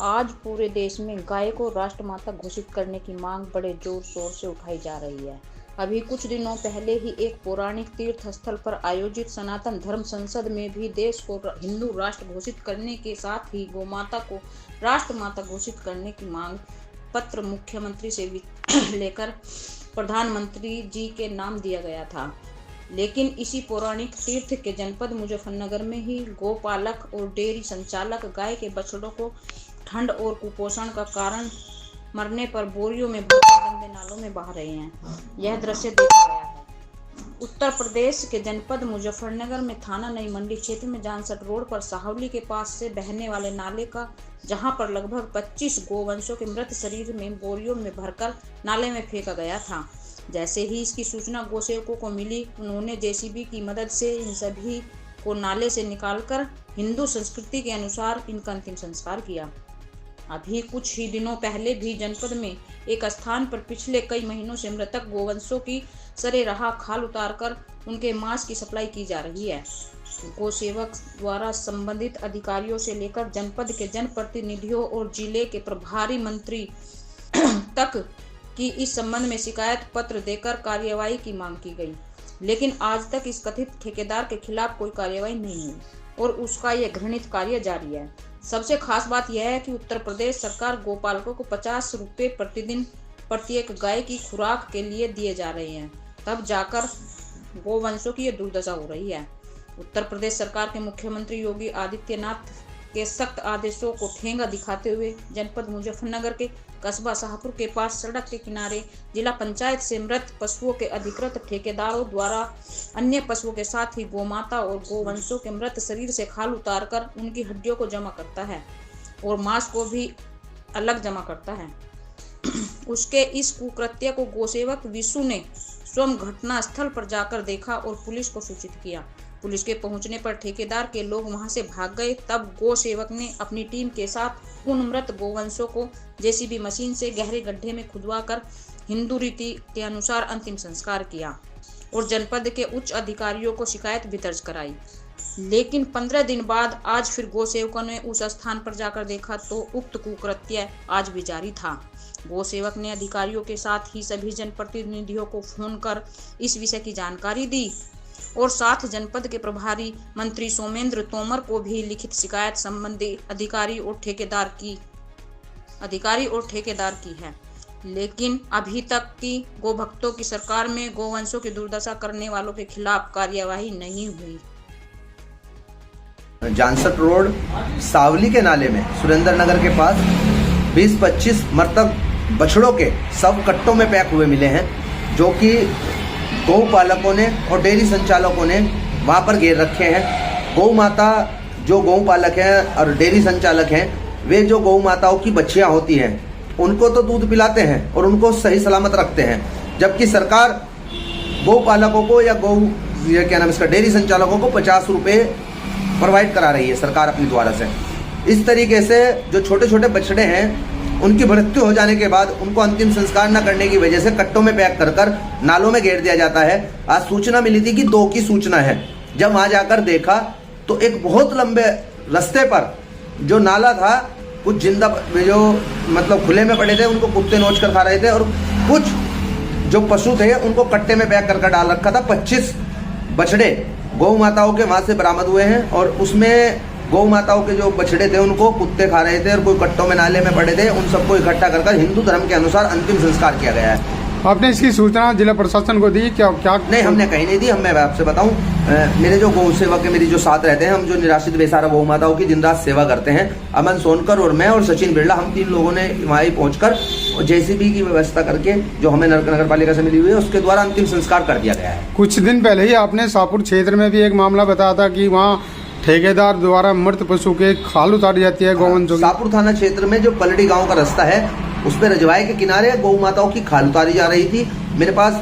आज पूरे देश में गाय को राष्ट्रमाता घोषित करने की मांग बड़े जोर शोर से उठाई जा रही है। अभी कुछ दिनों पहले ही एक पौराणिक तीर्थ स्थल पर आयोजित सनातन धर्म संसद में भी देश को हिंदू राष्ट्र घोषित करने के साथ ही गोमाता को राष्ट्रमाता घोषित करने की मांग पत्र मुख्यमंत्री से लेकर प्रधानमंत्री जी के नाम दिया गया था। लेकिन इसी पौराणिक तीर्थ के जनपद मुजफ्फरनगर में ही गोपालक और डेयरी संचालक गाय के बछड़ों को ठंड और कुपोषण का कारण मरने पर बोरियों में भरकर गंदे नालों में बहा रहे हैं। यह दृश्य देखा गया है उत्तर प्रदेश के जनपद मुजफ्फरनगर में थाना नई मंडी क्षेत्र में जानसठ रोड पर साहवली के पास से बहने वाले नाले का, जहां पर लगभग 25 गोवंशों के मृत शरीर में बोरियों में भरकर नाले में फेंका गया था। जैसे ही इसकी सूचना गोसेवकों को मिली, उन्होंने जेसीबी की मदद से इन सभी को नाले से निकालकर हिंदू संस्कृति के अनुसार इनका अंतिम संस्कार किया। अभी कुछ ही दिनों पहले भी जनपद में एक स्थान पर पिछले कई महीनों से मृतक गोवंशों की सरे रहा खाल उतारकर उनके मांस की सप्लाई की जा रही है। गोसेवक द्वारा संबंधित अधिकारियों से लेकर जनपद के जनप्रतिनिधियों और जिले के प्रभारी मंत्री तक की इस संबंध में शिकायत पत्र देकर कार्यवाही की मांग की गई, लेकिन आज तक इस कथित ठेकेदार के खिलाफ कोई कार्यवाही नहीं हुई और उसका यह घृणित कार्य जारी है। सबसे खास बात यह है कि उत्तर प्रदेश सरकार गोपालकों को 50 रुपये प्रतिदिन प्रत्येक गाय की खुराक के लिए दिए जा रहे हैं, तब जाकर गोवंशों की यह दुर्दशा हो रही है। उत्तर प्रदेश सरकार के मुख्यमंत्री योगी आदित्यनाथ के सख्त आदेशों को ठेंगा दिखाते हुए जनपद मुजफ्फरनगर के कस्बा शाहपुर के पास सड़क के किनारे जिला पंचायत से मृत पशुओं के अधिकृत ठेकेदारों द्वारा अन्य पशुओं के साथ ही गोमाता और गोवंशों के मृत शरीर से खाल उतारकर उनकी हड्डियों को जमा करता है और मांस को भी अलग जमा करता है। उसके इस कुकृत्य को गोसेवक विशु ने स्वयं घटना स्थल पर जाकर देखा और पुलिस को सूचित किया। पुलिस के पहुंचने पर ठेकेदार के लोग वहां से भाग गए। तब गो सेवक ने अपनी टीम के साथ उन मृत गोवंशों को जेसीबी मशीन से गहरे गड्ढे में खुदवाकर हिंदू रीति के अनुसार अंतिम संस्कार किया और जनपद के उच्च अधिकारियों को शिकायत भी दर्ज कराई। लेकिन 15 दिन बाद आज फिर गो सेवकों ने उस स्थान पर जाकर देखा तो उक्त कुकृत्य आज भी जारी था। गो सेवक ने अधिकारियों के साथ ही सभी जनप्रतिनिधियों को फोन कर इस विषय की जानकारी दी और साथ जनपद के प्रभारी मंत्री सोमेंद्र तोमर को भी लिखित शिकायत संबंधी अधिकारी और ठेकेदार की है। लेकिन अभी तक की गोभक्तों की सरकार में गोवंशों की दुर्दशा करने वालों के खिलाफ कार्यवाही नहीं हुई। जानसठ रोड सावली के नाले में सुरेंद्र नगर के पास 20-25 मृतक बछड़ों के सब कट्टों में पैक हुए मिले हैं, जो कि गौ पालकों ने और डेयरी संचालकों ने वहाँ पर घेर रखे हैं। गौ माता जो गौ पालक हैं और डेयरी संचालक हैं, वे जो गौ माताओं की बच्चियाँ होती हैं उनको तो दूध पिलाते हैं और उनको सही सलामत रखते हैं, जबकि सरकार गौ पालकों को या डेयरी संचालकों को 50 रुपये प्रोवाइड करा रही है सरकार अपने द्वारा से। इस तरीके से जो छोटे छोटे बछड़े हैं उनकी मृत्यु हो जाने के बाद उनको अंतिम संस्कार न करने की वजह से कट्टों में पैक कर नालों में घेर दिया जाता है। आज सूचना मिली थी कि 2 की सूचना है। जब वहां जाकर देखा तो एक बहुत लंबे रास्ते पर जो नाला था, कुछ जिंदा जो मतलब खुले में पड़े थे उनको कुत्ते नोच कर खा रहे थे और कुछ जो पशु थे उनको कट्टे में पैक कर डाल रखा था। 25 बछड़े गौ माताओं के वहां से बरामद हुए हैं और उसमें गौ माताओं के जो बछड़े थे उनको कुत्ते खा रहे थे और कोई कट्टों में नाले में पड़े थे। उन सबको इकट्ठा कर हिंदू धर्म के अनुसार अंतिम संस्कार किया गया है। आपने इसकी सूचना जिला प्रशासन को दी क्या? नहीं, हमने कहीं नहीं दी। मैं आपसे बताऊं, मेरे जो गौ सेवक है, मेरी जो साथ रहते हैं, हम जो निराश्रित बेसहारा गौ माताओं की दिन रात सेवा करते हैं, अमन सोनकर और मैं और सचिन बिरला, हम 3 लोगों ने वहाँ पहुंचकर जेसीबी की व्यवस्था करके जो हमें नगर पालिका से मिली हुई है उसके द्वारा अंतिम संस्कार कर दिया गया है। कुछ दिन पहले ही आपने शाहपुर क्षेत्र में भी एक मामला बताया था कि वहाँ ठेकेदार द्वारा मृत पशु के खाल उतारी जाती है गोवंशों। शाहपुर थाना क्षेत्र में जो पलड़ी गांव का रास्ता है उस पर रजवाए के किनारे गौ माताओं की खाल उतारी जा रही थी। मेरे पास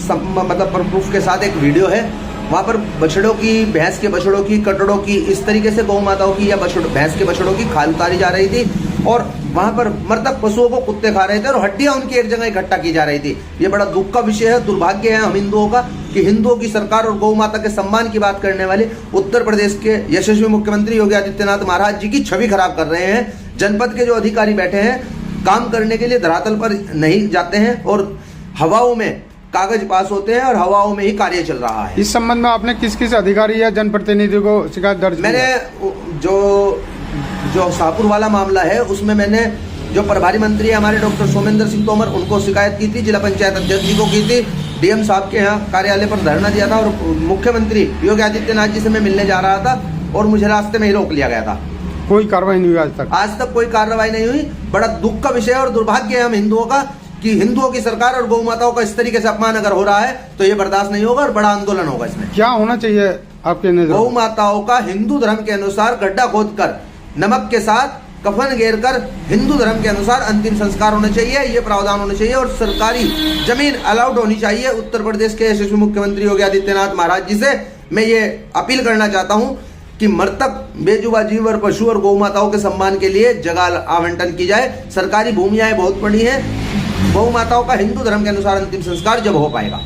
मतलब प्रूफ के साथ एक वीडियो है। वहाँ पर बछड़ों की, भैंस के बछड़ों की, कटड़ों की, इस तरीके से गौ माताओं की या भैंस के बछड़ों की खाल उतारी जा रही थी और वहाँ पर मृतक पशुओं को कुत्ते खा रहे थे और हड्डियां उनकी एक जगह इकट्ठा की जा रही थी। ये बड़ा दुख का विषय है, दुर्भाग्य है हम हिंदुओं का कि हिंदुओं की सरकार और गौ माता के सम्मान की बात करने वाले उत्तर प्रदेश के यशस्वी मुख्यमंत्री योगी आदित्यनाथ महाराज जी की छवि खराब कर रहे हैं। जनपद के जो अधिकारी बैठे हैं काम करने के लिए धरातल पर नहीं जाते हैं और हवाओं में कागज पास होते हैं और हवाओं में ही कार्य चल रहा है। इस संबंध में आपने किस किस अधिकारी या जनप्रतिनिधि को शिकायत दर्ज की? मैंने जो शाहपुर वाला मामला है उसमें मैंने जो प्रभारी मंत्री है हमारे डॉक्टर सोमेंद्र सिंह तोमर उनको शिकायत की थी, जिला पंचायत अध्यक्ष जी को की थी, डीएम साहब के यहाँ कार्यालय पर धरना दिया था और मुख्यमंत्री योगी आदित्यनाथ जी से मैं मिलने जा रहा था और मुझे रास्ते में ही रोक लिया गया था। कोई कार्रवाई नहीं हुई आज तक? आज तक कोई कार्रवाई नहीं हुई। बड़ा दुख का विषय और दुर्भाग्य है हम हिंदुओं का कि हिंदुओं की सरकार और गौ माताओं का इस तरीके से अपमान अगर हो रहा है तो ये बर्दाश्त नहीं होगा और बड़ा आंदोलन होगा। इसमें क्या होना चाहिए आपके नजर? गौ माताओं का हिंदू धर्म के अनुसार गड्ढा खोदकर नमक के साथ कफन घेर कर हिंदू धर्म के अनुसार अंतिम संस्कार होना चाहिए, ये प्रावधान होना चाहिए और सरकारी जमीन अलाउड होनी चाहिए। उत्तर प्रदेश के यशस्वी मुख्यमंत्री योगी आदित्यनाथ महाराज जी से मैं ये अपील करना चाहता हूँ कि मृतक बेजुबान जीव और पशु और गौ माताओं के सम्मान के लिए जगह आवंटन की जाए। सरकारी भूमियाएं बहुत पड़ी हैं, गौ माताओं का हिंदू धर्म के अनुसार अंतिम संस्कार जब हो पाएगा।